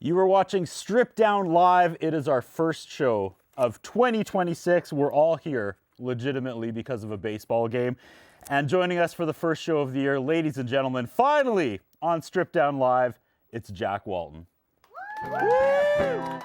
You are watching Strip Down Live. It is our first show of 2026. We're all here legitimately because of a baseball game. And joining us for the first show of the year, ladies and gentlemen, finally on Strip Down Live, it's Jack Walton. Woo!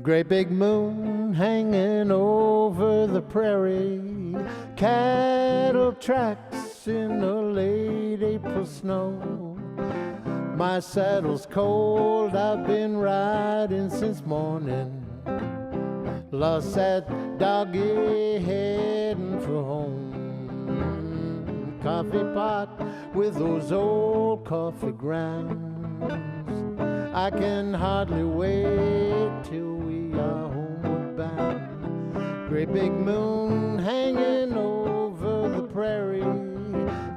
Great big moon hanging over the prairie, cattle tracks in the late April snow. My saddle's cold, I've been riding since morning. Lost that doggy heading for home. Coffee pot with those old coffee grounds. I can hardly wait till we are homeward bound. Great big moon hanging over the prairie,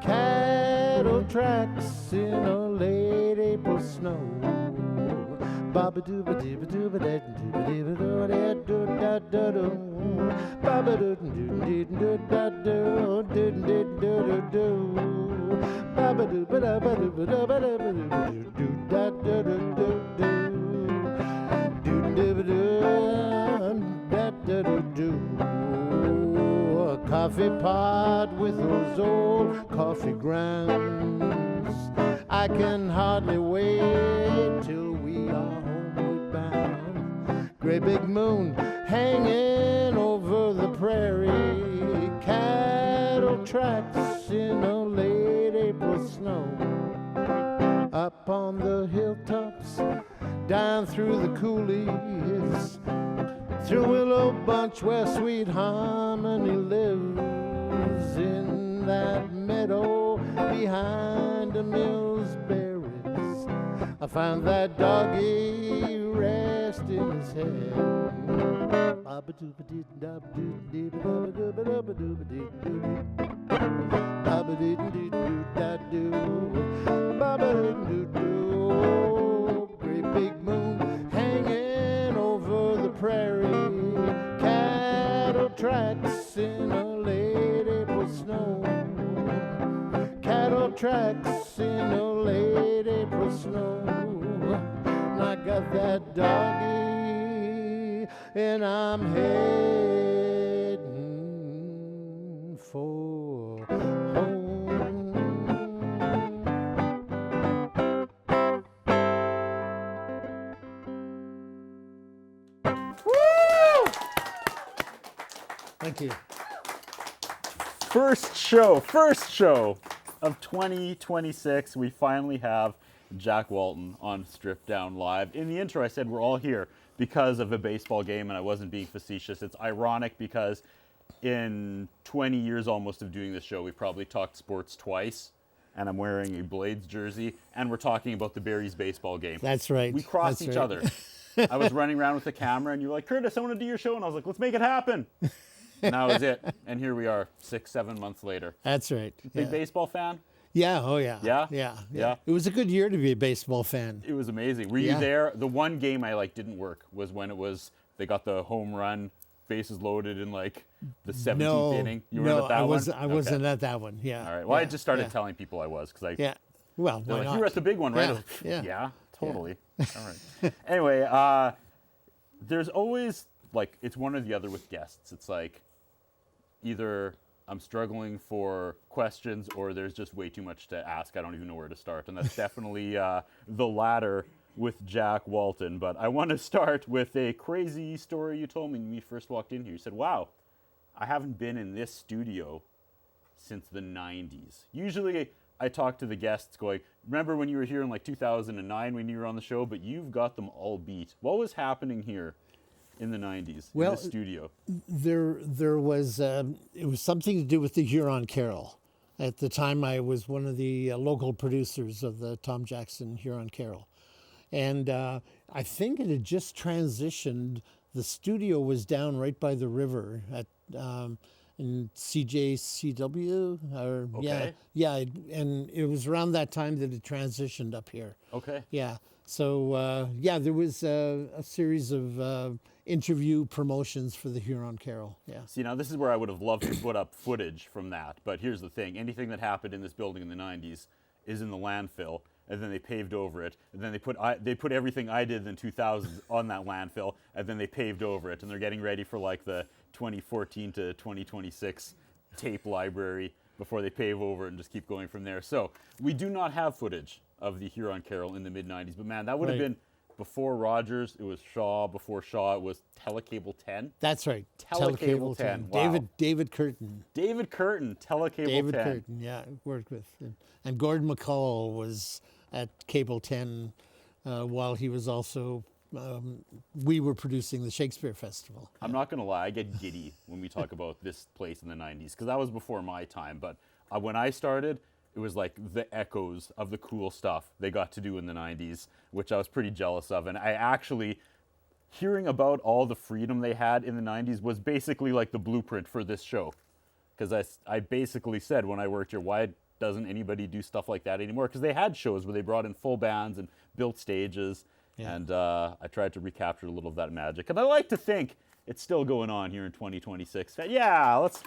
cattle tracks in a late April snow. Baba dooba dooba dooba da dooba dooba da dooba da doo. Baba dooba dooba da doo doo doo doo. Baba dooba da ba dooba da ba da ba doo doo da doo doo doo doo doo da doo doo doo. A coffee pot with those old coffee grounds. I can hardly wait till we are homeward bound. Great big moon hanging over the prairie, cattle tracks in a late April snow. Up on the hilltops, down through the coulees, through Willow Bunch where sweet harmony lives, in that meadow behind the mill's berries. I found that doggy resting his head. Baba dooba dee da doo dee da dooba dooba dooba dee doo. Baba dee doo doo da doo. Baba doo doo. Great big moon hanging over the prairie, cattle tracks in a late April snow. Cattle tracks in a late April snow. And I got that doggy, and I'm heading for home. Woo! Thank you. First show of 2026. We finally have Jack Walton on Strip Down Live. In the intro, I said we're all here because of a baseball game, and I wasn't being facetious. It's ironic because in 20 years almost of doing this show, we've probably talked sports twice, and I'm wearing a Blades jersey, and we're talking about the Barries baseball game. That's right. We crossed each other. I was running around with the camera, and you were like, Curtis, I want to do your show. And I was like, let's make it happen. And that was it. And here we are, 6-7 months later. That's right. Big baseball fan? Yeah, oh yeah. Yeah? Yeah. Yeah. It was a good year to be a baseball fan. It was amazing. Were you there? The one game I didn't work was when they got the home run, bases loaded in the 17th inning. You weren't at that one? I wasn't at that one. Yeah. All right. Well, I just started telling people I was because Yeah. Well, why not? you were at the big one, right? I was like, yeah, totally. All right. Anyway, there's always it's one or the other with guests. It's either I'm struggling for questions or there's just way too much to ask. I don't even know where to start. And that's definitely the latter with Jack Walton. But I want to start with a crazy story you told me when you first walked in here. You said, wow, I haven't been in this studio since the 90s. Usually I talk to the guests going, remember when you were here in 2009 when you were on the show? But you've got them all beat. What was happening here in the 90s in the studio? There was it was something to do with the Huron Carol. At the time, I was one of the local producers of the Tom Jackson Huron Carol, and I think it had just transitioned. The studio was down right by the river at in CJCW, Okay. yeah, and it was around that time that it transitioned up here. Okay. Yeah, So yeah, there was a series of interview promotions for the Huron Carol. Yeah. See, now this is where I would have loved to put up footage from that. But here's the thing. Anything that happened in this building in the 90s is in the landfill, and then they paved over it, and then they put everything I did in 2000 on that landfill, and then they paved over it, and they're getting ready for like the 2014 to 2026 tape library before they pave over it and just keep going from there. So we do not have footage of the Huron Carol in the mid-90s, but man, that would have been before Rogers. It was Shaw. Before Shaw, it was Telecable 10. That's right. Telecable 10. Wow. David Curtin. David Curtin, Telecable 10. David Curtin, yeah, worked with. And Gordon McCall was at Cable 10 while he was also, we were producing the Shakespeare Festival. I'm not going to lie, I get giddy when we talk about this place in the 90s, because that was before my time. But when I started, it was like the echoes of the cool stuff they got to do in the 90s, which I was pretty jealous of. And I actually, hearing about all the freedom they had in the 90s was basically like the blueprint for this show. Because I basically said when I worked here, why doesn't anybody do stuff like that anymore? Because they had shows where they brought in full bands and built stages. Yeah. And I tried to recapture a little of that magic. And I like to think it's still going on here in 2026. Yeah, let's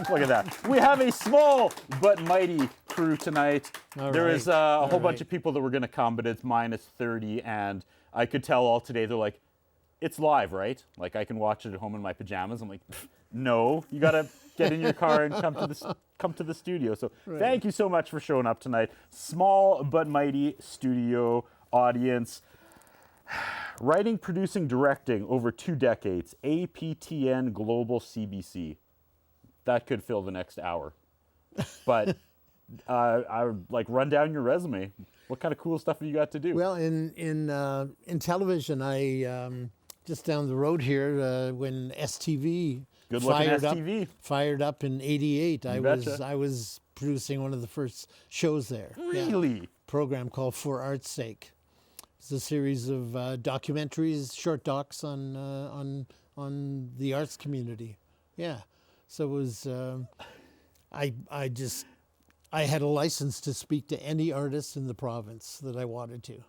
look at that. We have a small but mighty crew tonight. There is a whole bunch of people that were going to come, but it's -30. And I could tell all today, they're like, it's live, right? Like, I can watch it at home in my pajamas. I'm like, no, you got to get in your car and come to the studio. So thank you so much for showing up tonight. Small but mighty studio audience. Writing, producing, directing over 2 decades. APTN Global CBC. That could fill the next hour. But I would like run down your resume. What kind of cool stuff have you got to do? Well, in television, I just down the road here when STV fired up in '88. I was producing one of the first shows there. Really? Yeah. Program called For Art's Sake. It's a series of documentaries, short docs on the arts community. Yeah, so it was. I had a license to speak to any artist in the province that I wanted to.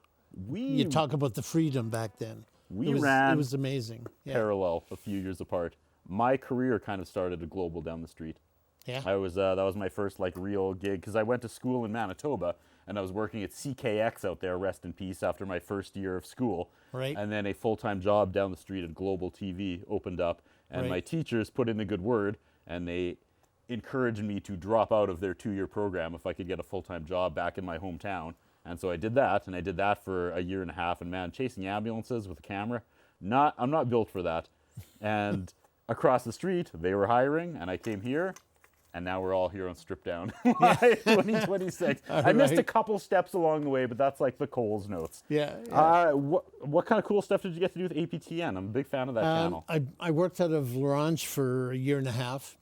You talk about the freedom back then. It was amazing. Yeah. Parallel, a few years apart. My career kind of started at Global down the street. Yeah. I was that was my first like real gig, because I went to school in Manitoba and I was working at CKX out there, rest in peace, after my first year of school. Right. And then a full-time job down the street at Global TV opened up, and my teachers put in a good word, and they encouraged me to drop out of their 2-year program if I could get a full-time job back in my hometown. And so I did that, and I did that for a year and a half. And man, chasing ambulances with a camera, I'm not built for that. And across the street, they were hiring, and I came here, and now we're all here on Strip Down 2026. I missed a couple steps along the way, but that's like the Coles notes. Yeah. What kind of cool stuff did you get to do with APTN? I'm a big fan of that channel. I worked out of L'Orange for a year and a half,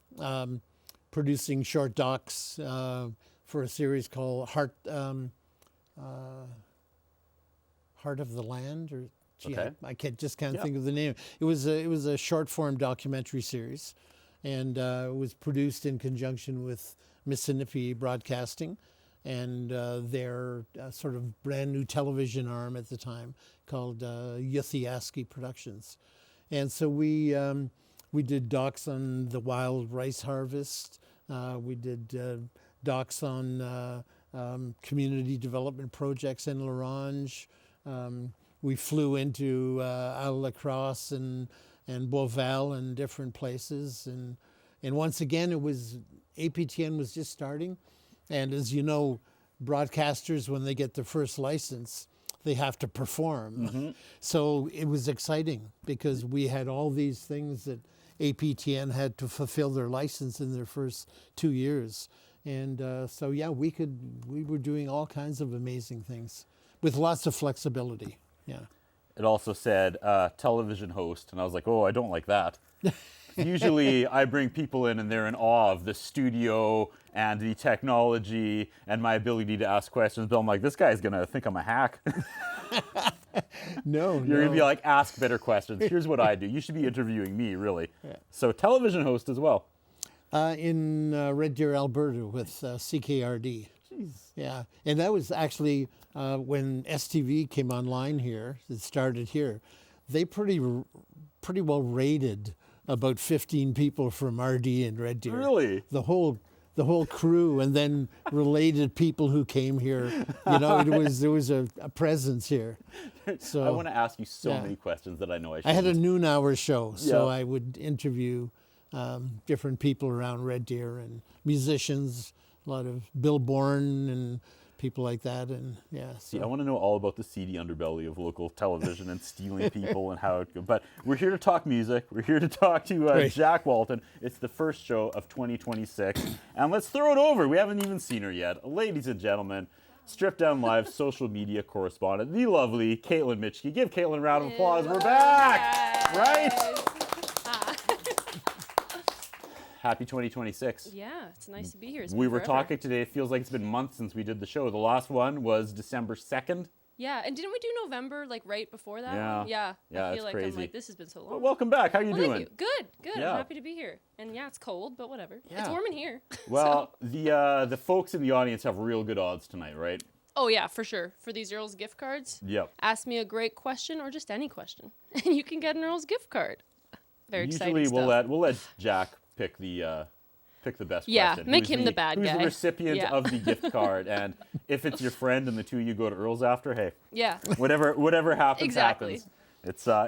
producing short docs for a series called Heart of the Land, or I just can't think of the name. It was a short form documentary series, and it was produced in conjunction with Mississippi Broadcasting and their sort of brand new television arm at the time called Yuthiaski Productions. And so we did docs on the wild rice harvest. We did docs on community development projects in L'Orange. We flew into La Crosse and Beauval and different places. And once again, APTN was just starting. And as you know, broadcasters, when they get their first license, they have to perform. Mm-hmm. So it was exciting because we had all these things that APTN had to fulfill their license in their first 2 years. And so, yeah, we were doing all kinds of amazing things with lots of flexibility. Yeah. It also said television host, and I was like, oh, I don't like that. Usually I bring people in and they're in awe of the studio and the technology and my ability to ask questions. But I'm like, this guy's going to think I'm a hack. No. You're going to be like, ask better questions. Here's what I do. You should be interviewing me, really. Yeah. So television host as well. In Red Deer, Alberta with CKRD. Jeez, Jeez. Yeah, and that was actually when STV came online here. It started here. They pretty well raided about 15 people from RD and Red Deer. Really? The whole crew, and then related people who came here. You know, there was a presence here. So I want to ask you so many questions that I know I should. I had a noon hour show, so Yeah. I would interview different people around Red Deer and musicians, a lot of Bill Bourne and people like that, and yeah. See, I want to know all about the seedy underbelly of local television and stealing people and how it goes. But we're here to talk music. We're here to talk to Right. Jack Walton. It's the first show of 2026. And let's throw it over. We haven't even seen her yet. Ladies and gentlemen, Strip Down Live social media correspondent, the lovely Caitlin Mitchke. Give Caitlin a round of applause. We're back, right? Happy 2026. Yeah, it's nice to be here. It's We been were forever. talking today. It feels like it's been months since we did the show. The last one was December 2nd. Yeah, and didn't we do November like right before that? Yeah. one? Yeah. Yeah, I it's feel like crazy. I'm like, this has been so long. Well, welcome back. How you Well, doing? thank you. Good, good. Yeah. I'm happy to be here. And yeah, it's cold, but whatever. Yeah. It's warm in here. Well, the folks in the audience have real good odds tonight, right? Oh yeah, for sure. For these Earl's gift cards, Yep. ask me a great question or just any question, and you can get an Earl's gift card. Very exciting Usually stuff. we'll let Jack pick the best Yeah, question. make Who's him the bad who's guy. the recipient Yeah. of the gift card, and if it's your friend and the two of you go to Earl's after, hey, Yeah. whatever happens Exactly. happens.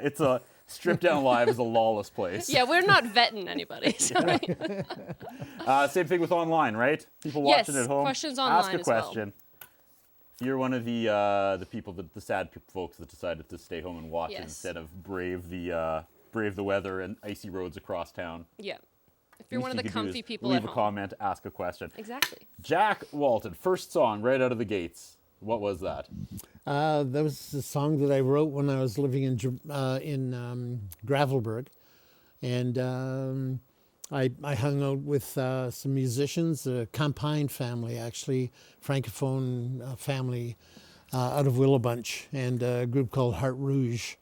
It's a Strip Down Live is a lawless place. Yeah, we're not vetting anybody. So, right? Same thing with online, right? People Yes, watching at home. questions Ask online a as well. question. If you're one of the people, the sad folks that decided to stay home and watch it Yes. instead of brave the weather and icy roads across town. Yeah. If you're one of least the you could do comfy is people leave at a home. comment, ask a question. Exactly. Jack Walton, first song right out of the gates. What was that? that was a song that I wrote when I was living in Gravelburg, and I hung out with some musicians, a Campine family actually, Francophone family out of Willowbunch, and a group called Heart Rouge,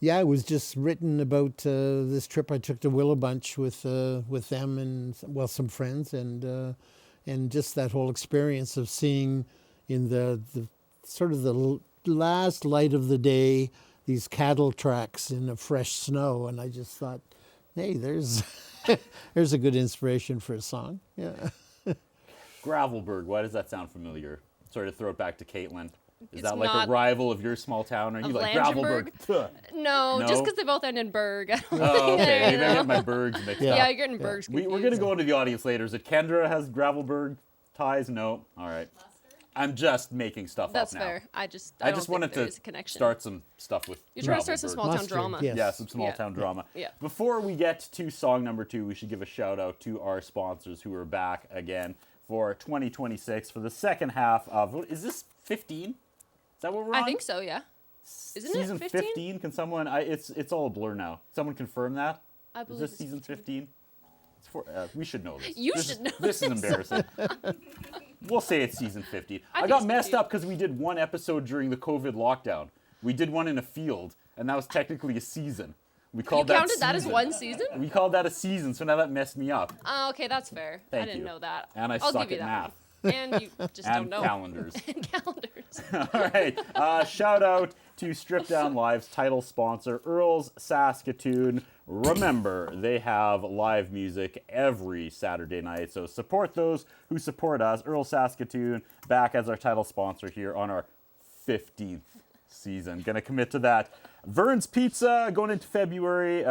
yeah, it was just written about this trip I took to Willowbunch with them and some friends, and just that whole experience of seeing in the sort of the last light of the day these cattle tracks in the fresh snow, and I just thought, hey, there's there's a good inspiration for a song. Yeah. Gravelburg. Why does that sound familiar? Sorry to throw it back to Caitlin. Is It's that like not a rival of your small town? Are you of like Langenberg? Gravelburg? Tuh. No, No? just because they both end in Berg. Oh, okay. Maybe you I'm know? getting my Bergs mixed Yeah, up. you're getting Berg's We're confused. going to go into the audience later. Is it Kendra has Gravelburg ties? No. All right. I'm just making stuff That's up now. fair. I just I don't just think wanted there to is a connection. start some stuff with You're trying to start some Gravelburg. small town Mustard, drama. yes. Yeah, some small Yeah. town drama. Yeah. Before we get to song number 2, we should give a shout out to our sponsors who are back again for 2026 for the second half of, is this 15? Is that what we're on? I think so. Yeah. Isn't Season it 15? 15? Can someone, it's all a blur now. Someone confirm that? I Is believe this it's season 15? It's for, we should know this. You This should is, know This is embarrassing. We'll say it's season 15. I I think got it's messed 15. up because we did one episode during the COVID lockdown. We did one in a field, and that was technically a season. We You called that counted that as season. one season? We called that a season, so now that messed me up. Oh, okay, that's fair. Thank I didn't you. know that. And I I'll suck give you at that math. one. And you just And don't know. calendars. And calendars. All right. Shout out to Strip Down Live's title sponsor, Earl's Saskatoon. Remember, they have live music every Saturday night, so support those who support us. Earl's Saskatoon back as our title sponsor here on our 15th season. Gonna commit to that. Vern's Pizza going into February.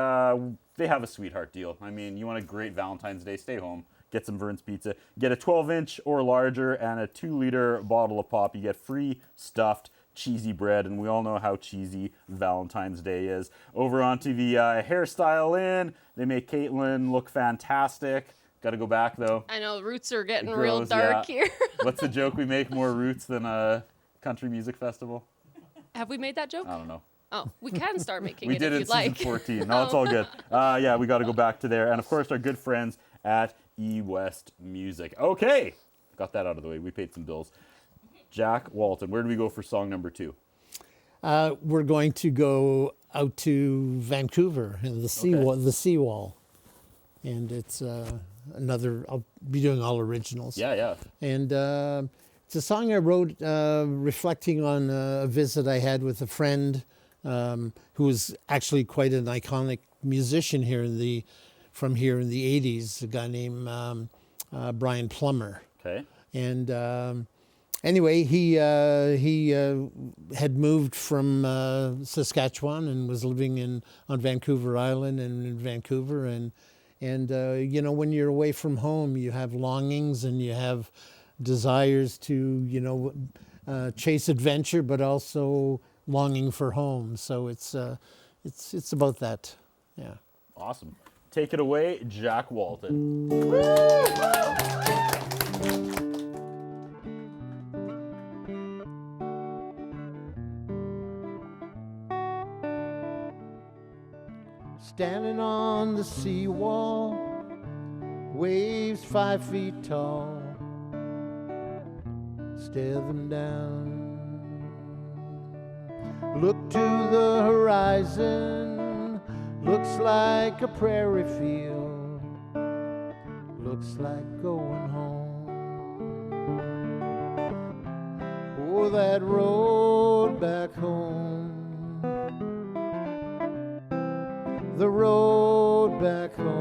They have a sweetheart deal. I mean, you want a great Valentine's Day, stay home. Get some Vern's Pizza. Get a 12-inch or larger and a 2-liter bottle of pop. You get free stuffed cheesy bread, and we all know how cheesy Valentine's Day is. Over onto the hairstyle in. They make Caitlin look fantastic. Got to go back, though. I know roots are getting It real grows, dark yeah. here. What's the joke? We make more roots than a country music festival? Have we made that joke? I don't know. Oh, we can start making We it did if it you'd in season like. 14. No, it's all good. Yeah, we got to go back to there. And, of course, our good friends at E-West Music. Okay. Got that out of the way. We paid some bills. Jack Walton, where do we go for song number 2? We're going to go out to Vancouver and the seawall, and it's I'll be doing all originals. Yeah. And it's a song I wrote reflecting on a visit I had with a friend who was actually quite an iconic musician here from here in the 80s, a guy named Brian Plummer. Okay. And anyway, he had moved from Saskatchewan and was living on Vancouver Island and in Vancouver. And when you're away from home, you have longings and you have desires to, chase adventure, but also longing for home. So it's about that. Yeah. Awesome. Take it away, Jack Walton. Standing on the seawall, waves 5 feet tall, stare them down. Look to the horizon, looks like a prairie field, looks like going home. Oh, that road back home. The road back home.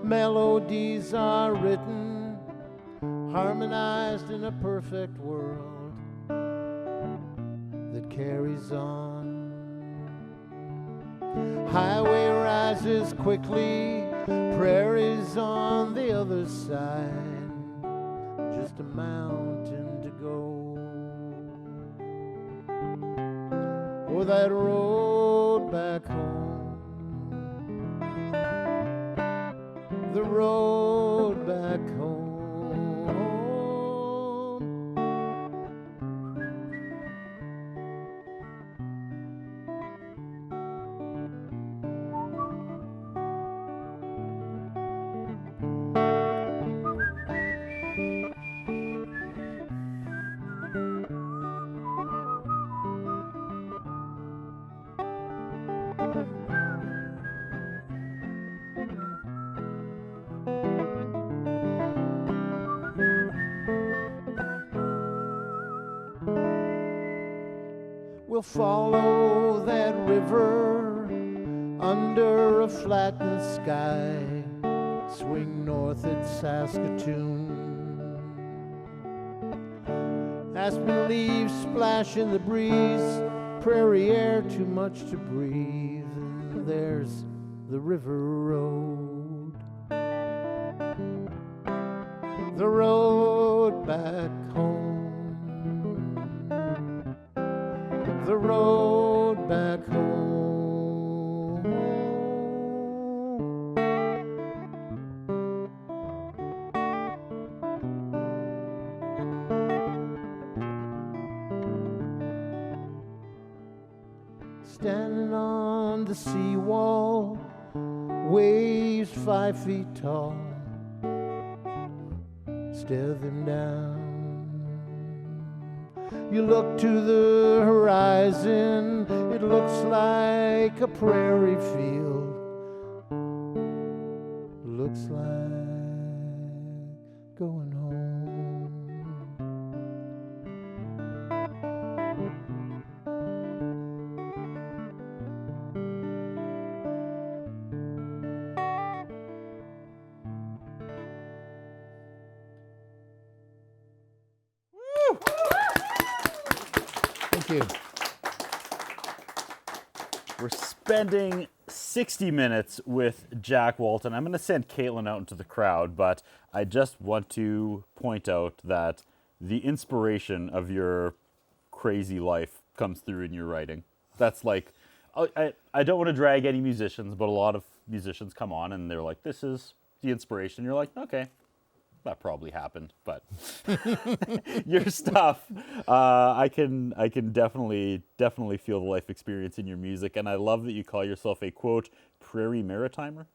Melodies are written, harmonized in a perfect world that carries on. Highway rises quickly, prairies on the other side, just a mountain to go. Oh, that road back home, the road back home. We'll follow that river under a flattened sky, swing north at Saskatoon. Aspen leaves splash in the breeze, prairie air too much to breathe, and there's the river road. The road back home. The road back home. Standing on the seawall, waves 5 feet tall, stare them down. You look to the horizon, it looks like a prairie field, looks like going home. Thank you. We're spending 60 minutes with Jack Walton. I'm going to send Caitlin out into the crowd, but I just want to point out that the inspiration of your crazy life comes through in your writing. That's like, I don't want to drag any musicians, but a lot of musicians come on and they're like, this is the inspiration. You're like, okay, that probably happened, but your stuff, I can definitely feel the life experience in your music, and I love that you call yourself a quote prairie maritimer.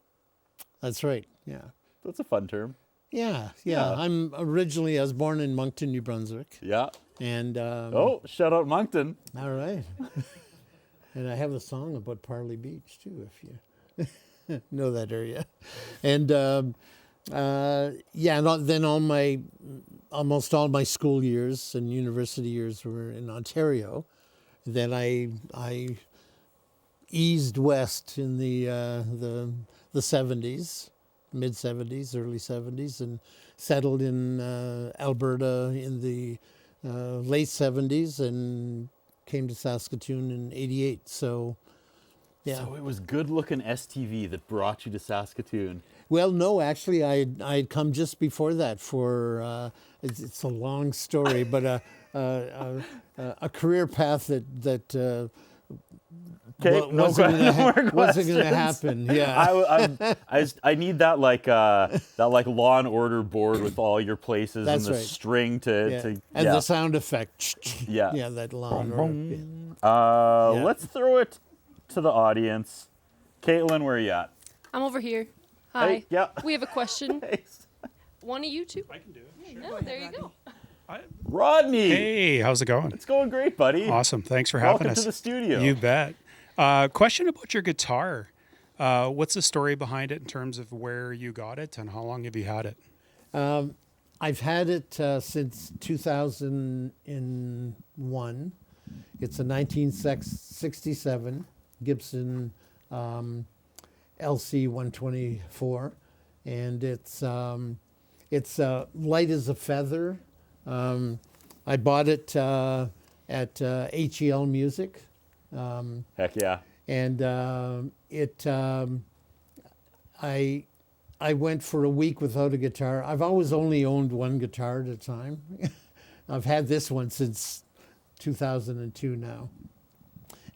That's right. Yeah. That's a fun term. Yeah. Yeah. I was born in Moncton, New Brunswick. Yeah. And shout out Moncton. all right. And I have a song about Parley Beach too, if you. know that area. And then almost all my school years and university years were in Ontario. Then I eased west in the 70s, mid 70s, early 70s, and settled in Alberta in the late 70s, and came to Saskatoon in '88. So, yeah. So it was good-looking STV that brought you to Saskatoon. Well, no, actually, I'd come just before that for it's a long story, but a career path that wasn't going to happen. Yeah, I need that like Law and Order board with all your places. That's and the right. string to the sound effect. Yeah, yeah, that Law and Order. Let's throw it to the audience. Caitlin, where are you at? I'm over here. Hi. Hey, yeah. We have a question. Thanks. One of you two? I can do it. Sure. No, there you go. Rodney. Hey, how's it going? It's going great, buddy. Awesome. Thanks for having Welcome us. to the studio. You bet. Question about your guitar. What's the story behind it in terms of where you got it and how long have you had it? I've had it since 2001. It's a 1967 Gibson LC 124, and it's light as a feather. I bought it at HEL Music. Heck yeah. And I went for a week without a guitar. I've always only owned one guitar at a time. I've had this one since 2002 now.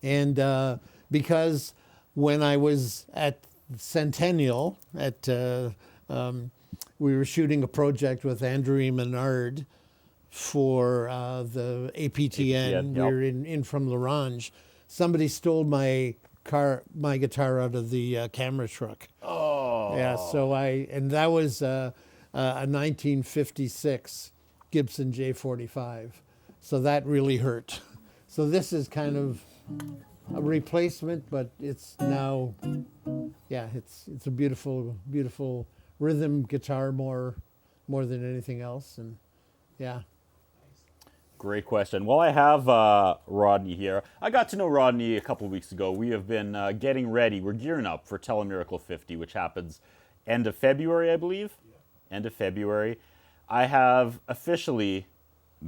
And because when I was at Centennial, we were shooting a project with Andrew E. Menard for the APTN. Yep. We were in from Larange. Somebody stole my guitar out of the camera truck. Oh. Yeah, and that was a 1956 Gibson J45. So that really hurt. So this is kind of a replacement, but it's now, it's a beautiful, beautiful rhythm guitar more than anything else, and yeah. Great question. Well, I have Rodney here. I got to know Rodney a couple of weeks ago. We have been getting ready. We're gearing up for Telemiracle 50, which happens end of February, I believe. Yeah. End of February. I have officially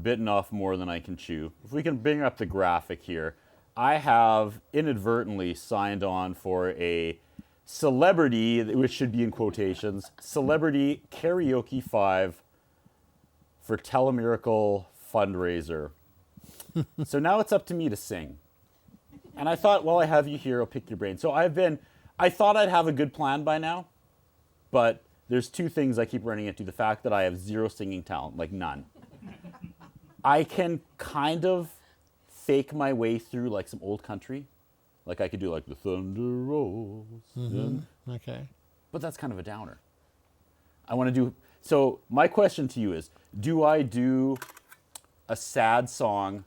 bitten off more than I can chew. If we can bring up the graphic here, I have inadvertently signed on for a celebrity, which should be in quotations, Celebrity Karaoke 5 for Telemiracle fundraiser. So now it's up to me to sing. And I thought, well, I have you here, I'll pick your brain. So I thought I'd have a good plan by now, but there's two things I keep running into. The fact that I have zero singing talent, like none. I can kind of fake my way through like some old country. Like I could do like the thunder rolls. Mm-hmm. Okay. But that's kind of a downer. So my question to you is, do I do a sad song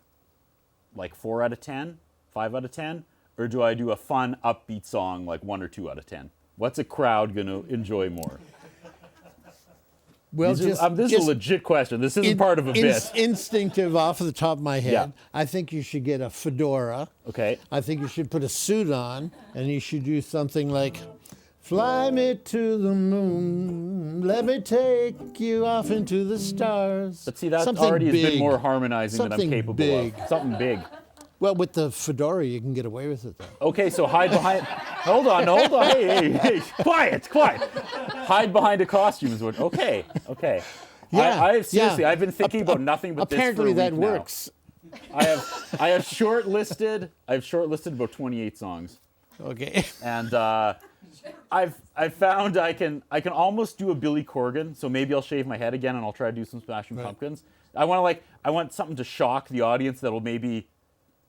like 4 out of 10, 5 out of 10, or do I do a fun upbeat song like 1 or 2 out of 10? What's a crowd going to enjoy more? Well, this is a legit question. This isn't part of a bit. Instinctive off the top of my head. Yeah. I think you should get a fedora. Okay. I think you should put a suit on, and you should do something like, "Fly me to the moon, let me take you off into the stars." But see, that something already has big. been more harmonizing than I'm Something capable big. of. Something big. Well, with the fedora, you can get away with it, though. Okay, so hide behind. Hold on. Hey, quiet. Hide behind a costume is what. Okay. Yeah, Seriously, I've been thinking about nothing but apparently this for a that week works. now. I have shortlisted about 28 songs, Okay. and I've found I can almost do a Billy Corgan. So maybe I'll shave my head again and I'll try to do some Smashing Pumpkins. I want something to shock the audience that'll maybe.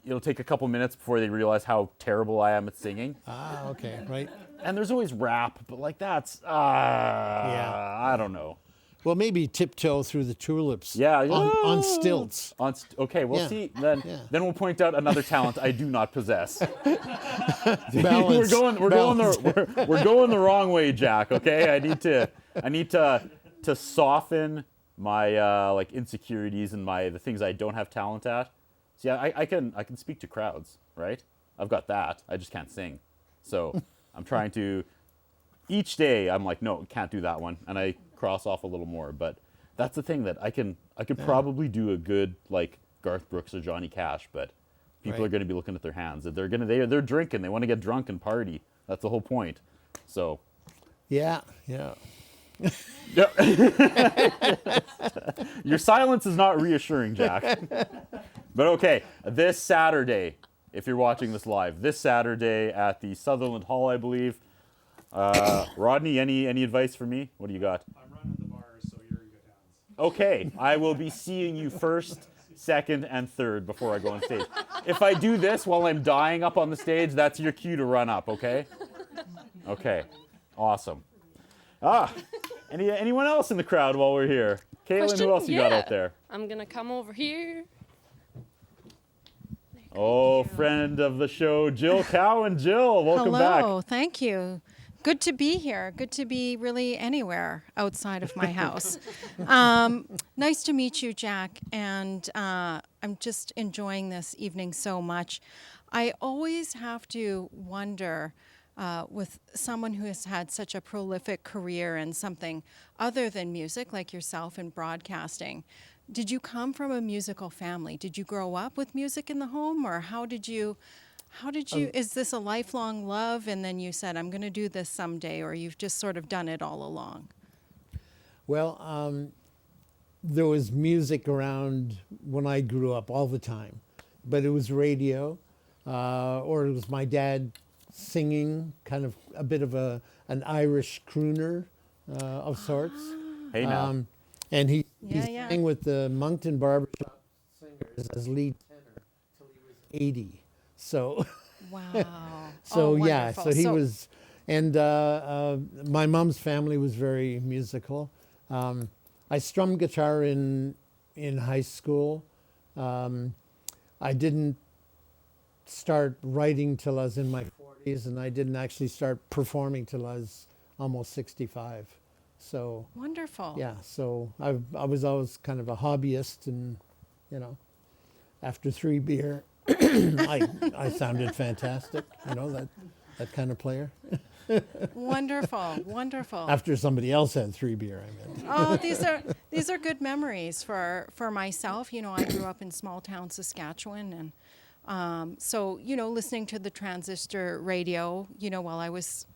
It'll take a couple minutes before they realize how terrible I am at singing. Ah, okay, right. And there's always rap, but like that's I don't know. Well, maybe Tiptoe Through the Tulips. Yeah, On stilts. Okay, we'll Yeah. see. Then we'll point out another talent I do not possess. Balance. We're going the wrong way, Jack. Okay, I need to soften my like insecurities and the things I don't have talent at. See, I can speak to crowds, right? I've got that. I just can't sing. So I'm trying to. Each day I'm like, no, can't do that one, and I cross off a little more. But that's the thing that I could probably do a good like Garth Brooks or Johnny Cash, but people are going to be looking at their hands. They're they're drinking. They want to get drunk and party. That's the whole point. So. Yeah. Your silence is not reassuring, Jack. But okay, this Saturday, if you're watching this live, this Saturday at the Sutherland Hall, I believe. Rodney, any advice for me? What do you got? I'm running the bars, so you're in good hands. Okay, I will be seeing you first, second, and third before I go on stage. If I do this while I'm dying up on the stage, that's your cue to run up, okay? Okay, awesome. Anyone else in the crowd while we're here? Caitlin, Question? who else you got Yeah. out there? I'm gonna come over here. Oh, friend of the show, Jill Cowan. Jill, welcome back. Hello, thank you. Good to be here. Good to be really anywhere outside of my house. Nice to meet you, Jack. And I'm just enjoying this evening so much. I always have to wonder with someone who has had such a prolific career in something other than music, like yourself in broadcasting. Did you come from a musical family? Did you grow up with music in the home, or how did you, is this a lifelong love and then you said, I'm going to do this someday, or you've just sort of done it all along? Well, there was music around when I grew up all the time, but it was radio, or it was my dad singing, kind of a bit of an Irish crooner of sorts. Hey now. And he Yeah. sang with the Moncton Barbershop Singers as lead tenor till he was 80. So, Wow. so Oh, yeah, wonderful. so he was, and my mom's family was very musical. I strummed guitar in high school. I didn't start writing till I was in my 40s, and I didn't actually start performing till I was almost 65. So Wonderful. yeah, so I was always kind of a hobbyist, and after 3 beer, I sounded fantastic. That kind of player. Wonderful. After somebody else had 3 beer, I meant. Oh, these are good memories for myself. I grew up in small town Saskatchewan, and so listening to the transistor radio, while I was,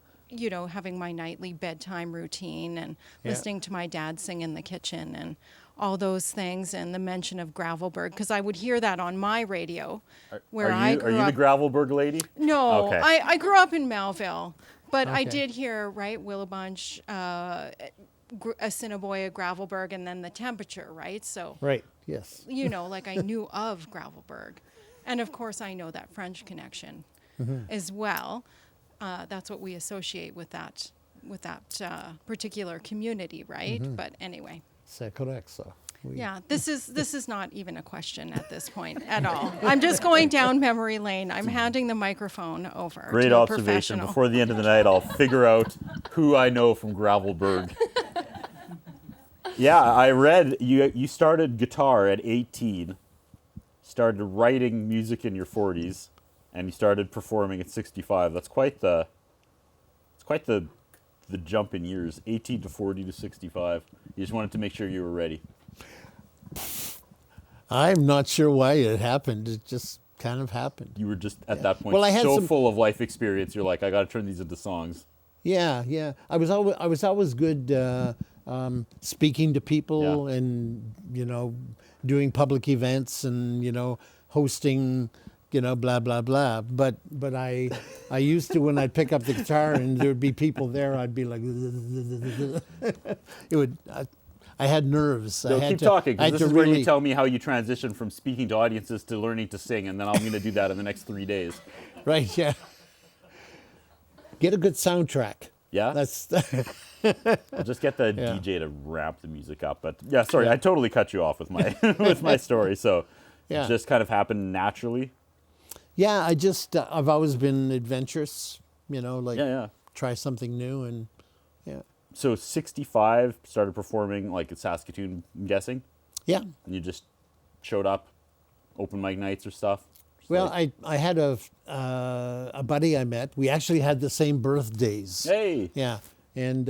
having my nightly bedtime routine, and listening to my dad sing in the kitchen, and all those things, and the mention of Gravelberg, because I would hear that on my radio, where I grew Are you up. the Gravelberg lady? No, Okay. I grew up in Melville, but I Okay. did hear, right, Willabunch, Assiniboia, Gravelberg, and then the temperature, right? So, Right. Yes. like I knew of Gravelberg. And of course, I know that French connection as well. That's what we associate with that particular community, right? But anyway. C'est correct, so. Yeah, this is not even a question at this point at all. I'm just going down memory lane. I'm handing the microphone over Great to a observation. professional. Before the end of the night, I'll figure out who I know from Gravelberg. Yeah, I read you started guitar at 18, started writing music in your 40s, and you started performing at 65. That's quite the jump in years, 18 to 40 to 65. You just wanted to make sure you were ready. I'm not sure why it happened. It just kind of happened. You were just at that point Well, I had so some- full of life experience. You're like, I got to turn these into songs. Yeah. I was always good speaking to people, Yeah. and doing public events, and hosting, blah blah blah. But I used to, when I'd pick up the guitar and there would be people there, I'd be like, it would. I had nerves. No, I had keep to, talking, I because had this to is where really, you tell me how you transitioned from speaking to audiences to learning to sing, and then I'm going to do that in the next 3 days. right? Yeah. Get a good soundtrack. Yeah? That's I'll just get the Yeah. DJ to ramp the music up. But yeah, sorry, Yeah. I totally cut you off with my with my story. So Yeah. it just kind of happened naturally. Yeah, I've always been adventurous, like Yeah. try something new, and yeah. So 65 started performing like at Saskatoon, I'm guessing, Yeah. and you just showed up, open mic nights or stuff. Just Well, like, I had a buddy I met. We actually had the same birthdays. hey, Yeah, and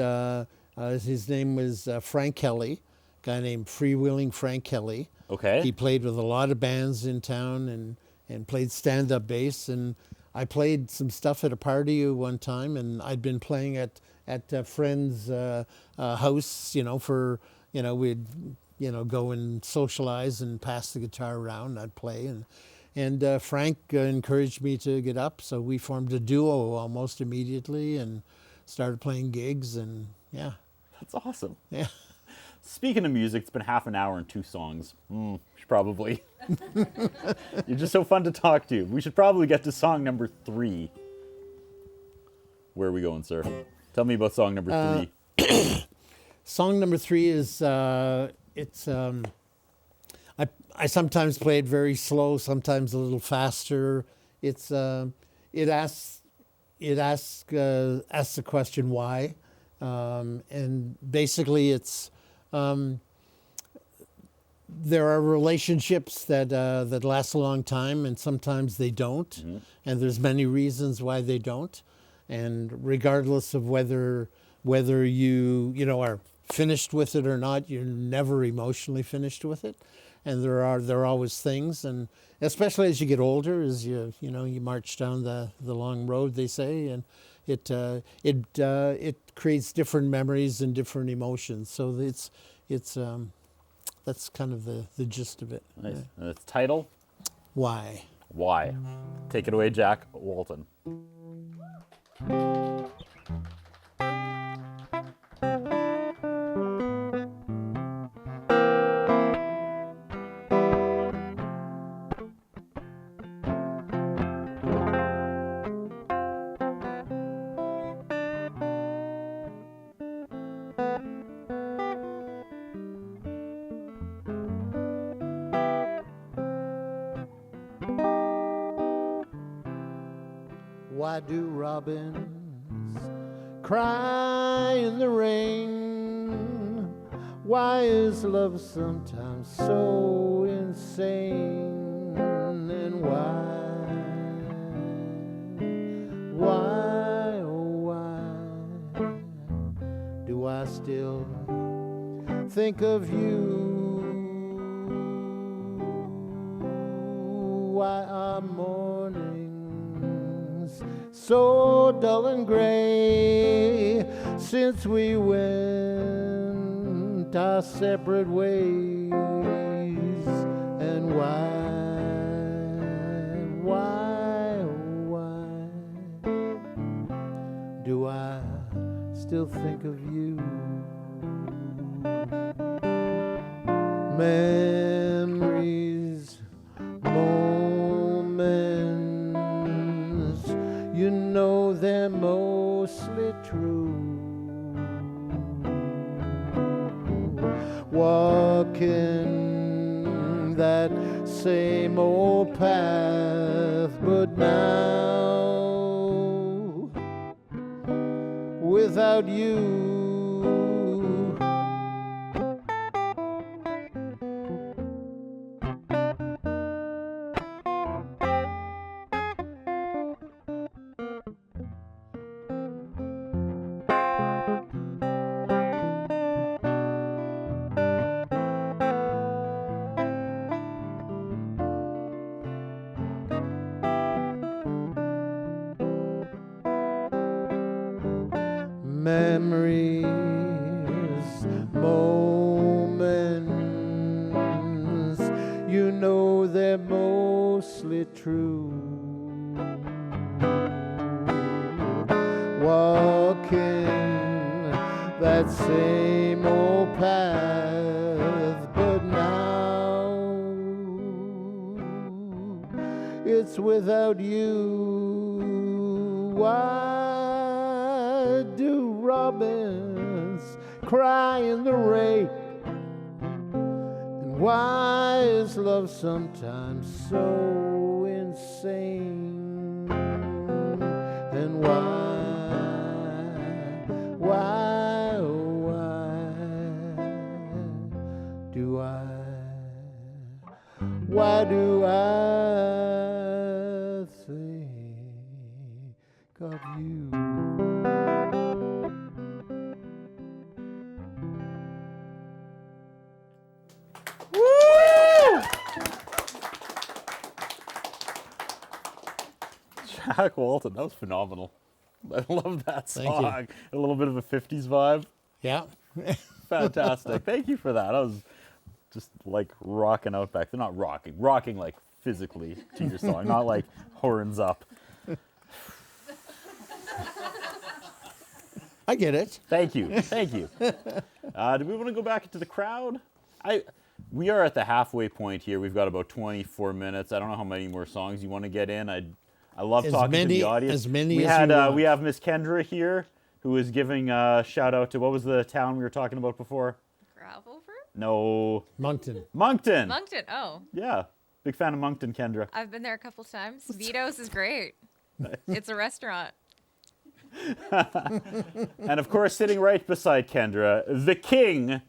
his name was Frank Kelly, a guy named Freewheeling Frank Kelly. okay, He played with a lot of bands in town and played stand-up bass. And I played some stuff at a party one time, and I'd been playing at a friend's house, for, we'd, go and socialize and pass the guitar around. I'd play, and Frank encouraged me to get up, so we formed a duo almost immediately and started playing gigs, and yeah. that's awesome. Yeah. Speaking of music, it's been half an hour and 2 songs. We should probably. You're just so fun to talk to. We should probably get to song number 3. Where are we going, sir? Tell me about song number 3. Song number 3 is I sometimes play it very slow, sometimes a little faster. It asks the question why, and basically it's there are relationships that last a long time, and sometimes they don't, and there's many reasons why they don't, and regardless of whether you are finished with it or not, you're never emotionally finished with it, and there are always things, and especially as you get older, as you march down the long road, they say, and it creates different memories and different emotions. So it's that's kind of the gist of it. Nice. Yeah. And its title? Why? Why? Take it away, Jack Walton. Why do robins cry in the rain? Why is love sometimes so insane? And why, oh why do I still think of you? Why are mornings so dull and gray since we went our separate ways? And why, oh why do I still think of you? Memories, moments, you know they're mostly true. Walking that same old path, but now without you. Memories, moments, you know they're mostly true. Walking that same old path, but now it's without you. Why do robins cry in the rain? And why is love sometimes so insane? And why, oh why do I think of you? Jack Walton, that was phenomenal. I love that Thank you. song. A little bit of a 50s vibe. Yeah. Fantastic. Thank you for that. I was just like rocking out back there. Not rocking like physically to your song, not like horns up. I get it. Thank you. Thank you. Do we want to go back into the crowd? We are at the halfway point here. We've got about 24 minutes. I don't know how many more songs you want to get in. I love talking to the audience. As many we as had, you want. We have Miss Kendra here, who is giving a shout out to, what was the town we were talking about before? Gravelford? No. Moncton. Moncton. Moncton, oh. Yeah. Big fan of Moncton, Kendra. I've been there a couple times. Vito's is great. It's a restaurant. And of course, sitting right beside Kendra, the king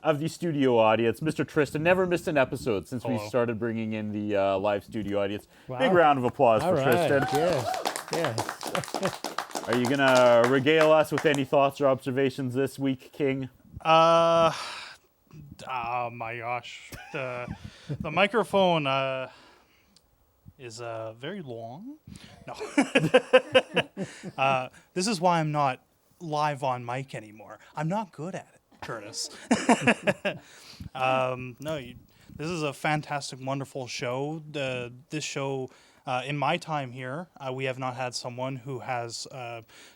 of the studio audience, Mr. Tristan. Never missed an episode since we Hello. started bringing in the live studio audience. Wow. Big round of applause All for right. Tristan. Yes. Are you going to regale us with any thoughts or observations this week, King? Oh my gosh, the microphone is very long. No, this is why I'm not live on mic anymore. I'm not good at it, Curtis. This is a fantastic, wonderful show. This show. In my time here, we have not had someone who has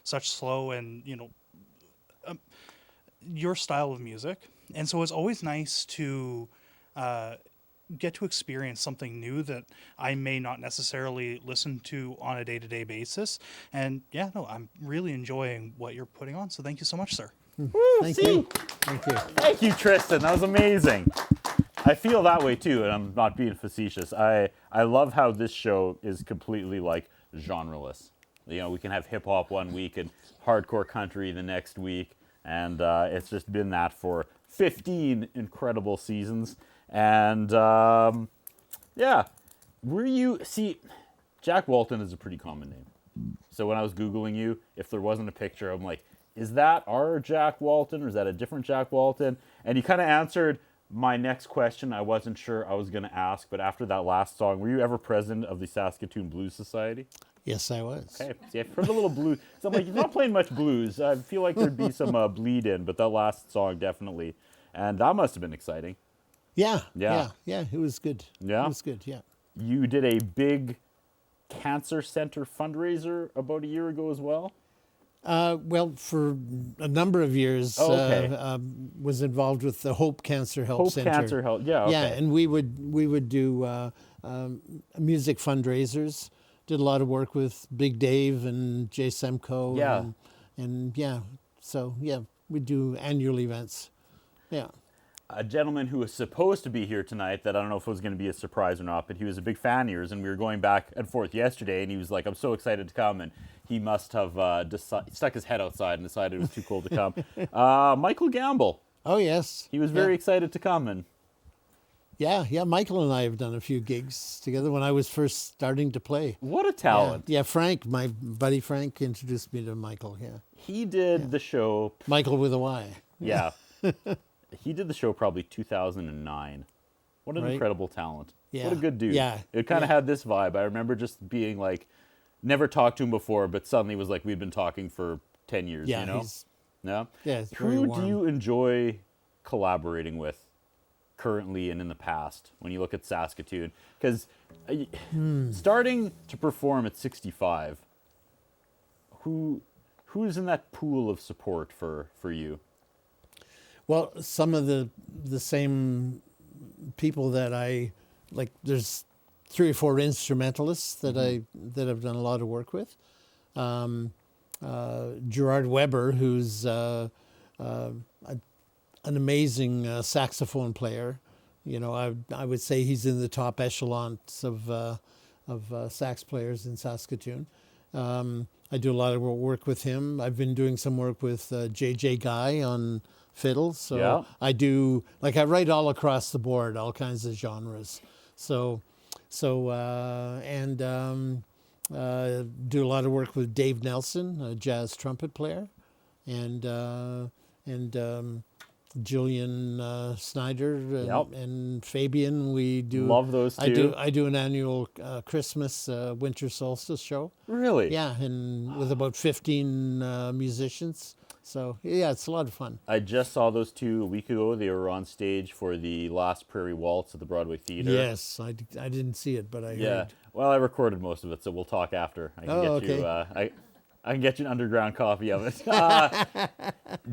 such slow and your style of music, and so it's always nice to get to experience something new that I may not necessarily listen to on a day-to-day basis. And I'm really enjoying what you're putting on. So thank you so much, sir. Thank you. Thank you. Thank you, Tristan. That was amazing. I feel that way too, and I'm not being facetious. I love how this show is completely like genreless. You know, we can have hip hop one week and hardcore country the next week, and it's just been that for 15 incredible seasons. And Jack Walton is a pretty common name. So when I was Googling you, if there wasn't a picture, I'm like, is that our Jack Walton or is that a different Jack Walton? And you kind of answered my next question. I wasn't sure I was going to ask, but after that last song, were you ever president of the Saskatoon Blues Society? Yes, I was. Okay, see, I've heard a little blues. So I'm like, you're not playing much blues. I feel like there'd be some bleed in, but that last song definitely. And that must have been exciting. Yeah. Yeah. It was good. Yeah? It was good, yeah. You did a big cancer center fundraiser about a year ago as well? Well, for a number of years, was involved with the Hope Cancer Help Center. Hope Cancer Help, yeah, okay. Yeah, and we would do music fundraisers. Did a lot of work with Big Dave and Jay Semco. Yeah. So we do annual events. Yeah. A gentleman who was supposed to be here tonight that I don't know if it was going to be a surprise or not, but he was a big fan of yours, and we were going back and forth yesterday, and he was like, I'm so excited to come, and he must have stuck his head outside and decided it was too cold to come. Michael Gamble. Oh, yes. He was very excited to come. And Yeah, Michael and I have done a few gigs together when I was first starting to play. what a talent. Yeah, Frank, my buddy Frank, introduced me to Michael, yeah. He did the show. Michael with a Y. Yeah. He did the show probably 2009. What an Right. incredible talent. Yeah. What a good dude. Yeah. It kind of had this vibe. I remember just being like, never talked to him before, but suddenly was like, we'd been talking for 10 years, Yeah, you know? he's Yeah. it's very Who warm. do you enjoy collaborating with currently and in the past when you look at Saskatoon? Because starting to perform at 65, who's in that pool of support for you? Well, some of the same people that I like. There's 3 or 4 instrumentalists that I've done a lot of work with. Gerard Weber, who's an amazing saxophone player. You know, I would say he's in the top echelons of sax players in Saskatoon. I do a lot of work with him. I've been doing some work with J.J. Guy on fiddle. So Yeah. I do, like I write all across the board, all kinds of genres. Do a lot of work with Dave Nelson, a jazz trumpet player, and Julian Snyder and Fabian. We do Love those two. I do an annual Christmas winter solstice show. Really? Yeah, and with about 15 musicians. So yeah, it's a lot of fun. I just saw those two a week ago. They were on stage for the Last Prairie Waltz at the Broadway Theater. Yes, I didn't see it, but I heard. Well, I recorded most of it, so we'll talk after. I can get you. I can get you an underground copy of it.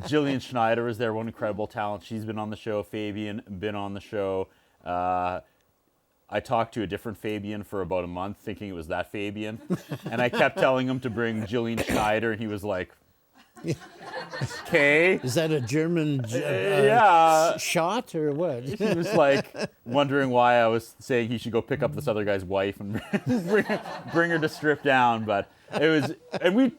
Jillian Schneider is there, one incredible talent. She's been on the show. Fabian been on the show. I talked to a different Fabian for about a month, thinking it was that Fabian, and I kept telling him to bring Jillian Schneider, and he was like, "Okay." Is that a German shot or what? He was like wondering why I was saying he should go pick up this other guy's wife and bring her to strip down, but it was, and we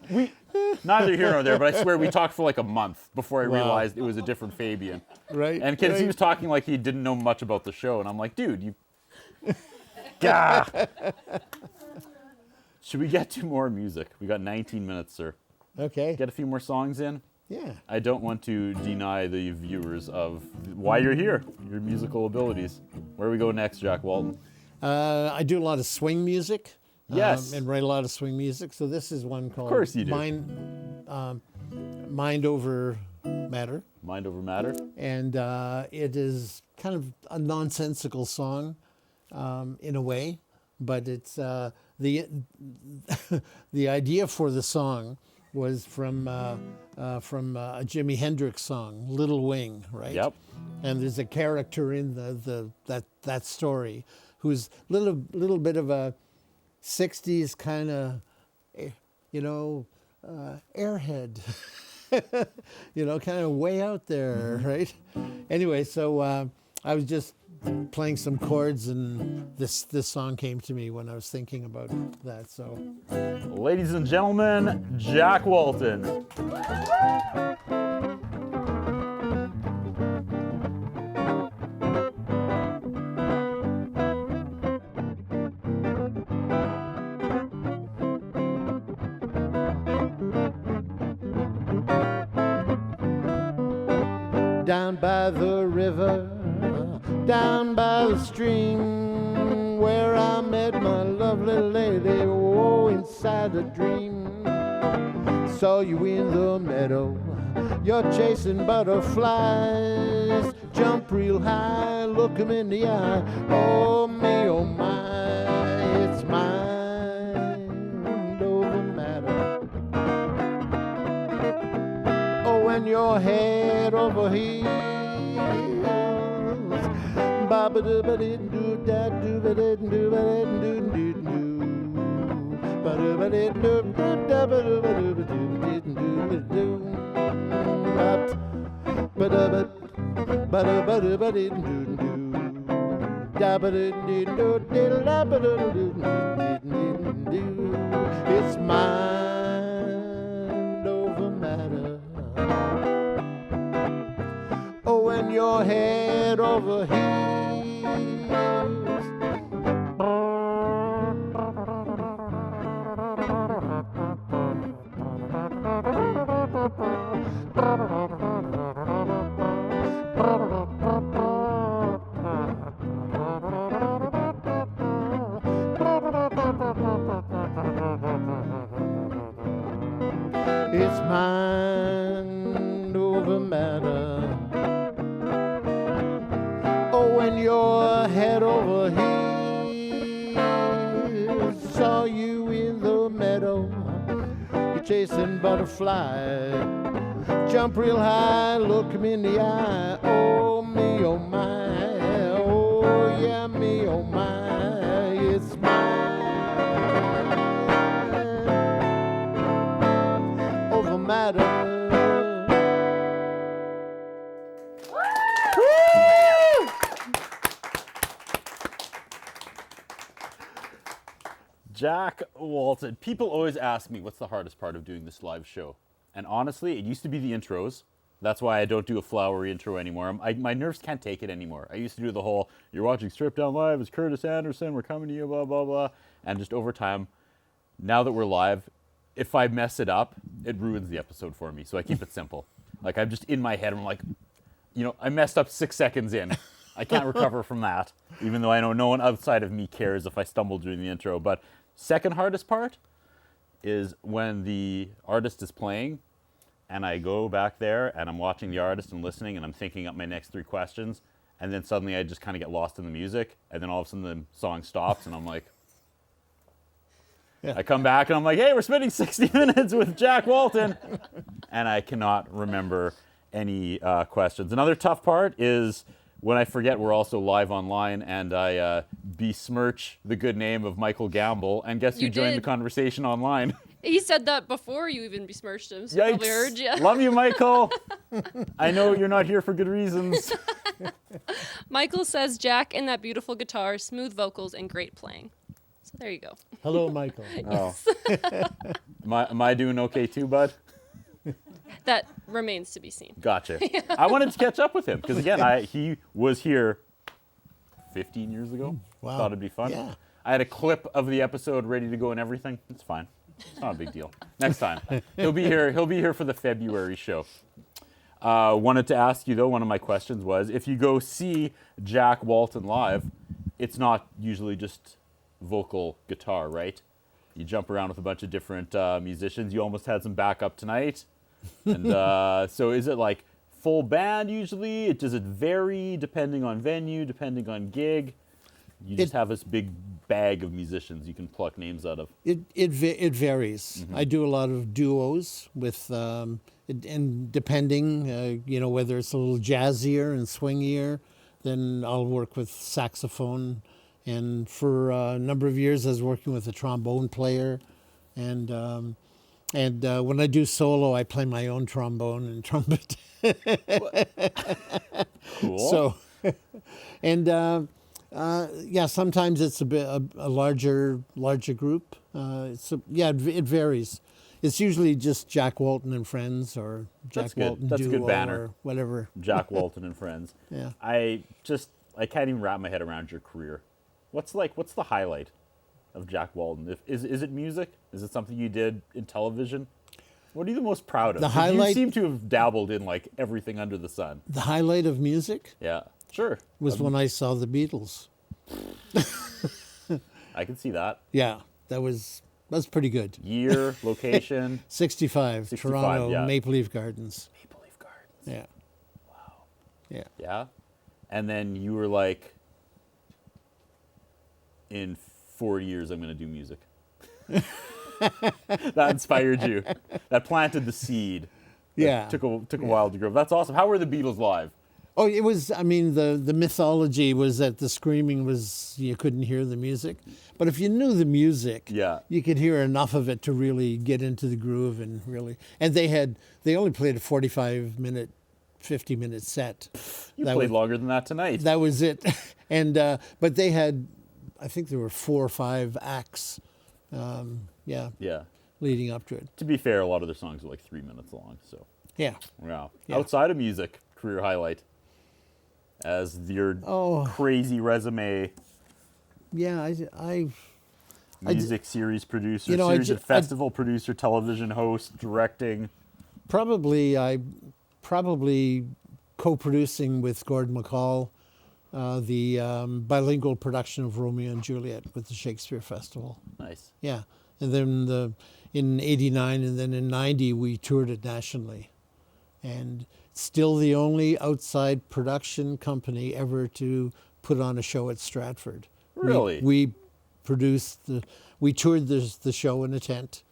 neither here nor there, but I swear we talked for like a month before I realized it was a different Fabian. Right. And because he was talking like he didn't know much about the show, and I'm like, dude, you. Gah. Should we get to more music? We got 19 minutes, sir. Okay. Get a few more songs in. Yeah. I don't want to deny the viewers of why you're here, your musical abilities. Where we go next, Jack Walton? I do a lot of swing music. Yes. And write a lot of swing music. So this is one called Of course you do. Mind Over Matter. Mind Over Matter? And it is kind of a nonsensical song in a way, but it's the idea for the song was from a Jimi Hendrix song, Little Wing, right? Yep. And there's a character in that story who's little bit of a 60s kind of, airhead, kind of way out there, right? Anyway, so I was just playing some chords, and this song came to me when I was thinking about that. So, Ladies and gentlemen, Jack Walton. down by the river, down by the stream, where I met my lovely lady, oh, inside a dream. Saw you in the meadow, you're chasing butterflies. Jump real high, look 'em in the eye, oh me, oh my, it's mind over matter. Oh, when your head over heels, ba-ba-da-ba-dee-doo, da-doo-ba-dee-doo, ba-dee-doo, ba-doo-ba-dee-doo, da-ba-doo-ba-doo-ba-doo, ba-da-ba, ba-da-ba-doo-ba-dee-doo, da-ba-doo-doo-doo, da-ba-doo-doo-doo. It's mind over matter. Oh, when your head over heels. It's mind over matter. Oh, when your head over heels. Saw you in the meadow, you're chasing butterflies. Jump real high, look 'em in the eye. Oh me, oh my, oh yeah, me, oh my, it's mine Jack Walton. People always ask me, what's the hardest part of doing this live show? And honestly, it used to be the intros. That's why I don't do a flowery intro anymore. My nerves can't take it anymore. I used to do the whole, you're watching Strip Down Live, it's Curtis Anderson, we're coming to you, blah, blah, blah. And just over time, now that we're live, if I mess it up, it ruins the episode for me. So I keep it simple. Like, I'm just in my head, I'm like, I messed up 6 seconds in. I can't recover from that, even though I know no one outside of me cares if I stumble during the intro. But second hardest part is when the artist is playing and I go back there and I'm watching the artist and listening and I'm thinking up my next 3 questions, and then suddenly I just kind of get lost in the music, and then all of a sudden the song stops and I'm like, I come back and I'm like, hey, we're spending 60 minutes with Jack Walton, and I cannot remember any questions. Another tough part is when I forget we're also live online and I besmirch the good name of Michael Gamble, and guess who You joined the did. conversation online? He said that before you even besmirched him, so he probably heard you. Love you, Michael. I know you're not here for good reasons. Michael says, Jack and that beautiful guitar, smooth vocals, and great playing. So there you go. Hello, Michael. Oh. Am I doing okay too, bud? That remains to be seen. Gotcha. I wanted to catch up with him because, again, he was here 15 years ago. Wow. Thought it'd be fun. Yeah. I had a clip of the episode ready to go and everything. It's fine. It's not a big deal. Next time. He'll be here. He'll be here for the February show. Wanted to ask you, though, one of my questions was, if you go see Jack Walton live, it's not usually just vocal guitar, right? You jump around with a bunch of different musicians. You almost had some backup tonight. And so is it like full band usually? Does it vary depending on venue, depending on gig? You just have this big bag of musicians you can pluck names out of. It varies. Mm-hmm. I do a lot of duos with, and depending, whether it's a little jazzier and swingier, then I'll work with saxophone. And for a number of years, I was working with a trombone player, and when I do solo, I play my own trombone and trumpet. Cool. So, and sometimes it's a larger group. It varies. It's usually just Jack Walton and Friends, or Jack That's good. Walton That's a Duo, good banner. or whatever. Jack Walton and Friends. Yeah. I can't even wrap my head around your career. What's the highlight of Jack Walton? Is it music? Is it something you did in television? What are you the most proud of? The 'Cause highlight- You seem to have dabbled in like everything under the sun. The highlight of music Yeah, sure. was when I saw the Beatles. I can see that. Yeah, that's pretty good. Year, location. 65, 65, Toronto, yeah. Maple Leaf Gardens. Maple Leaf Gardens. Yeah. Wow. Yeah. Yeah. And then you were like, in 4 years, I'm going to do music. That inspired you. That planted the seed. Yeah. Took a while to grow. That's awesome. How were the Beatles live? Oh, it was, the mythology was that the screaming was, you couldn't hear the music. But if you knew the music, Yeah. you could hear enough of it to really get into the groove and really, and they only played a 45-minute, 50-minute set. You That played was- longer than that tonight. That was it. And, but they had, I think there were 4 or 5 acts, Yeah. leading up to it. To be fair, a lot of their songs are like 3 minutes long. So, Yeah. wow. Yeah. Outside of music, career highlight as your crazy resume, Yeah, I music series producer, You know, series and festival producer, television host, directing. probably co-producing with Gordon McCall the bilingual production of Romeo and Juliet with the Shakespeare Festival. Nice. Yeah, and then in '89 and then in '90 we toured it nationally, and still the only outside production company ever to put on a show at Stratford. Really? We toured the show in a tent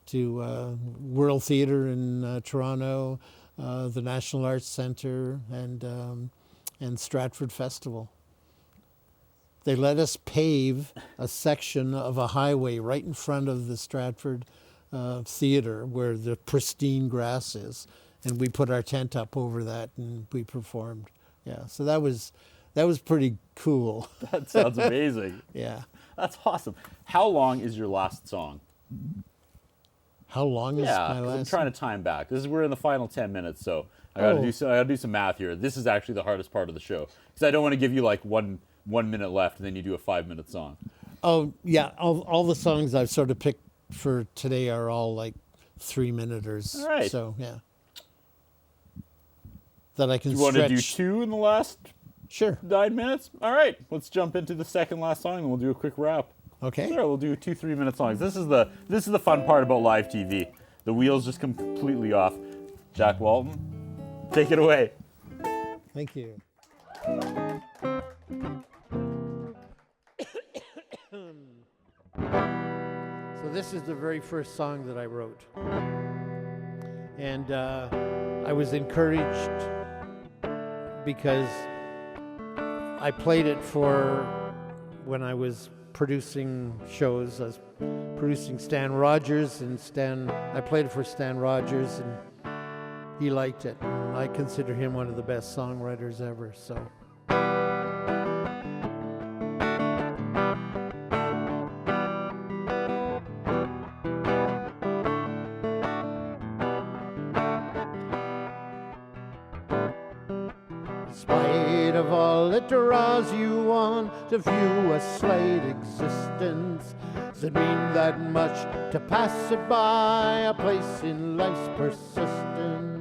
to World Theatre in Toronto, the National Arts Centre, and Stratford Festival. They let us pave a section of a highway right in front of the Stratford theater where the pristine grass is, and we put our tent up over that and we performed. Yeah, so that was pretty cool. That sounds amazing. Yeah. That's awesome. How long is your last song? How long is Yeah, my 'cause last? I'm trying to time back. We're in the final 10 minutes, so I gotta do some math here. This is actually the hardest part of the show because I don't want to give you like one minute left and then you do a 5-minute song. Oh yeah, all the songs I've sort of picked for today are all like 3-minuters. All right. So yeah, that I can Do you want stretch. to do 2 in the last Sure. 9 minutes? All right, let's jump into the second last song and we'll do a quick wrap. Okay. Sure, we'll do 2 3-minute songs. This is the fun part about live TV. The wheels just come completely off. Jack Walton, take it away. Thank you. So this is the very first song that I wrote. And I was encouraged because I played it for when I was producing shows. I was producing Stan Rogers, and I played it for Stan Rogers, and he liked it. And I consider him one of the best songwriters ever, so. In spite of all that draws you on to view a slight existence, does it mean that much to pass it by, a place in life's persistence?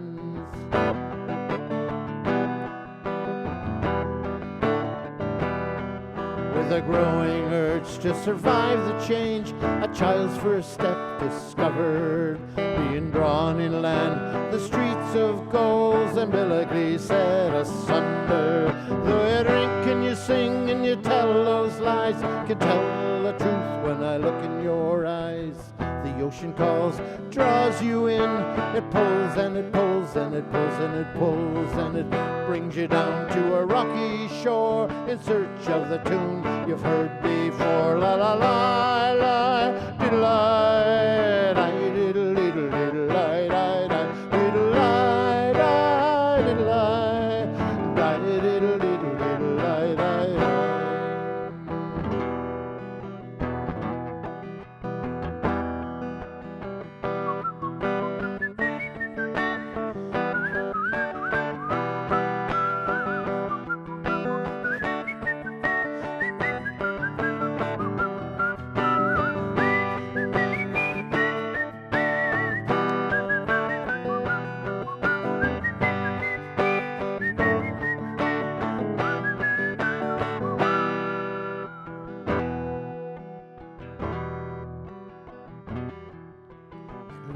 With a growing urge to survive the change, a child's first step discovered, being drawn inland, the streets of gold umbilically set asunder. Though you drink and you sing and you tell those lies, can tell the truth when I look in your eyes. The ocean calls, draws you in, it pulls and it pulls and it pulls and it pulls and it brings you down to a rocky shore in search of the tune you've heard before. La la la la, diddle lie, diddle diddle diddle lie, diddle lie, diddle lie, diddle diddle diddle lie.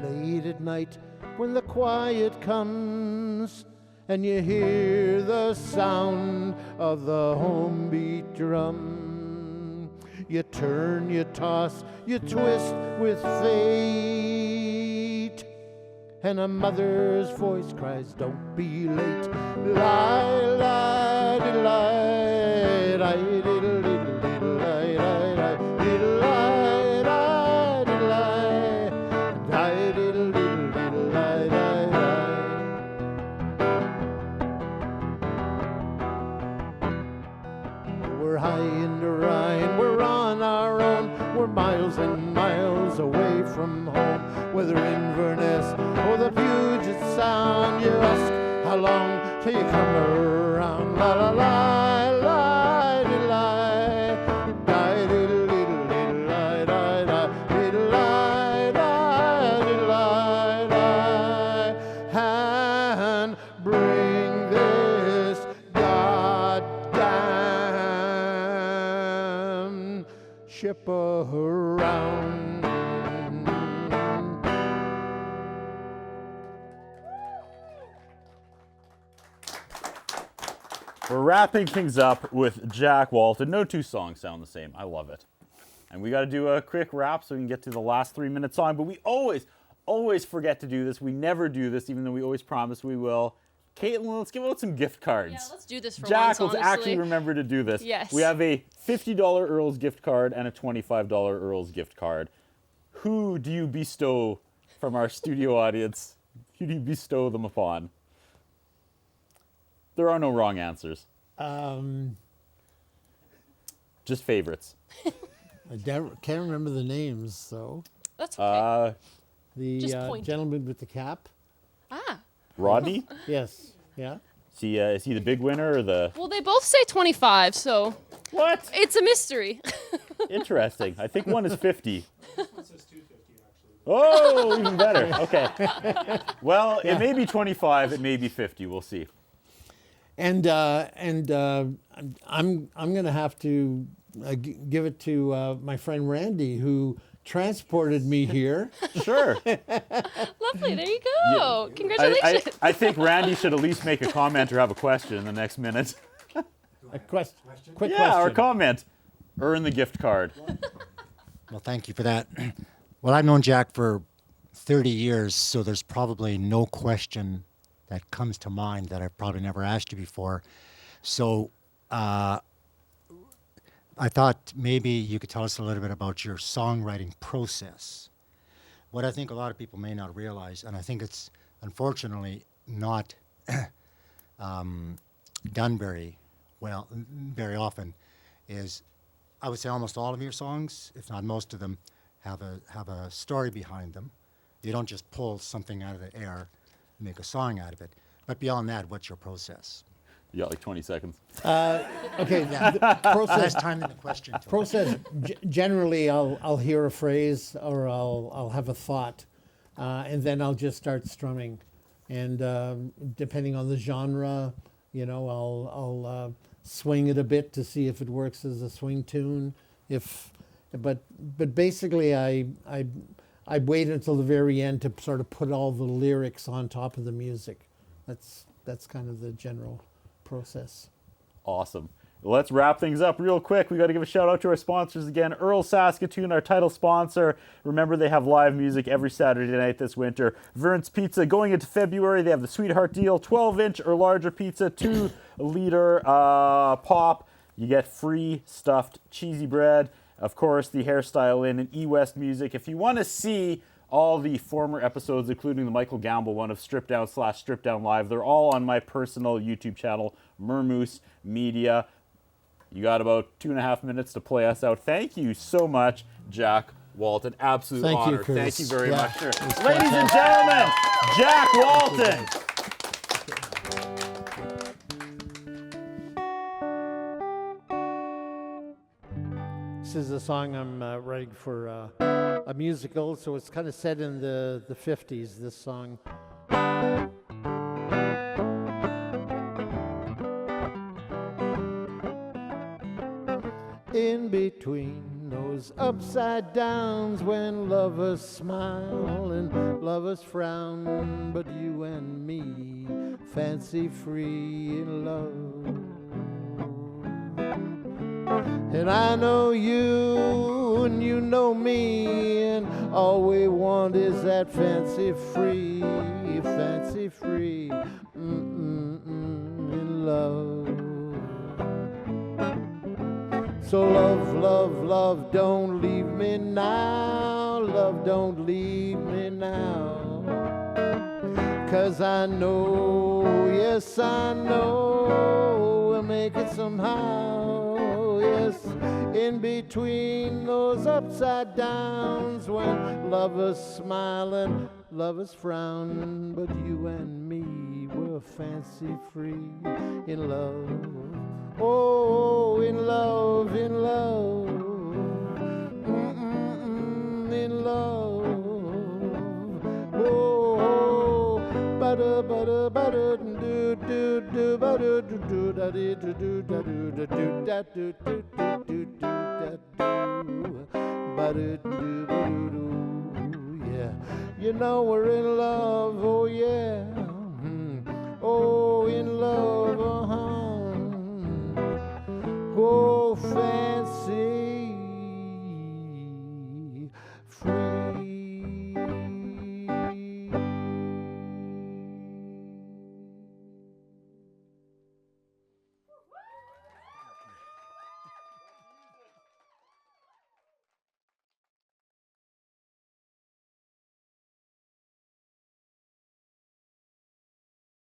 Late at night when the quiet comes and you hear the sound of the home beat drum, you turn, you toss, you twist with fate, and a mother's voice cries, don't be late. Lie, lie, diddle, lie, lie, diddle, diddle, diddle, lie, lie, lie, diddle, lie, lie, diddle, lie, lie, diddle, diddle, diddle, lie, lie, lie. We're high in the Rhine, we're on our own, we're miles and miles away from home. Whether Inverness or the Puget Sound, you ask how long till you come around. La la la la diddle lie, die diddle diddle diddle lie, die die diddle lie, die diddle lie, lie, and bring this goddamn ship around. We're wrapping things up with Jack Walton. No 2 songs sound the same. I love it. And we got to do a quick wrap so we can get to the last 3-minute song. But we always forget to do this. We never do this, even though we always promise we will. Caitlin, let's give out some gift cards. Yeah, let's do this for Jack, once, let's actually remember to do this. Yes. We have a $50 Earl's gift card and a $25 Earl's gift card. who do you bestow from our studio audience? Who do you bestow them upon? There are no wrong answers. Just favorites. I can't remember the names, though. That's okay. The Just point. gentleman with the cap. Rodney? Yes. Yeah. Is he the big winner or the... Well, they both say 25, so What? it's a mystery. Interesting. I think one is 50. Oh, even better. Okay. Well, it may be 25. It may be 50. We'll see. And I'm going to have to give it to my friend Randy, who transported me here. Sure. Lovely. There you go. Congratulations. I think Randy should at least make a comment or have a question in the next minute. A quick Yeah, question. or comment. Earn the gift card. Well, thank you for that. Well, I've known Jack for 30 years, so there's probably no question that comes to mind that I've probably never asked you before. So I thought maybe you could tell us a little bit about your songwriting process. What I think a lot of people may not realize, and I think it's unfortunately not done very well, very often, is I would say almost all of your songs, if not most of them, have a story behind them. You don't just pull something out of the air and make a song out of it. But beyond that, what's your process? You got like 20 seconds. Okay. The process. Less time than the question. Too. Process. Generally, I'll hear a phrase or I'll have a thought, and then I'll just start strumming, and depending on the genre, I'll swing it a bit to see if it works as a swing tune. But basically, I wait until the very end to sort of put all the lyrics on top of the music. That's kind of the general process. Awesome. Let's wrap things up real quick. We got to give a shout out to our sponsors again. Earl Saskatoon, our title sponsor. Remember, they have live music every Saturday night this winter. Vern's Pizza, going into February, they have the Sweetheart deal, 12-inch or larger pizza, 2-liter pop. You get free stuffed cheesy bread. Of course, the Hairstyle Inn and eWest Music. If you want to see all the former episodes, including the Michael Gamble one of Strip Down/Strip Down Live, they're all on my personal YouTube channel, Mermoose Media. You got about 2.5 minutes to play us out. Thank you so much, Jack Walton. Absolute Thank you, honor. Curtis. Thank you very Yeah, much, sir. it was Ladies and gentlemen, Jack Walton. This is a song I'm writing for a musical, so it's kind of set in the 50s, this song. In between those upside downs, when lovers smile and lovers frown, but you and me, fancy free in love. And I know you, and you know me, and all we want is that fancy free in love. So love, love, love, don't leave me now. Love, don't leave me now. 'Cause I know, yes I know, we'll make it somehow. Yes, in between those upside downs, when lovers smile and lovers frown, but you and me were fancy free in love. Oh, in love, in love, in love. Oh, butter, butter, butter, do do do, butter, do do da do do do da do da do da do do do do da do, butter do do do. Yeah, you know we're in love. Oh yeah.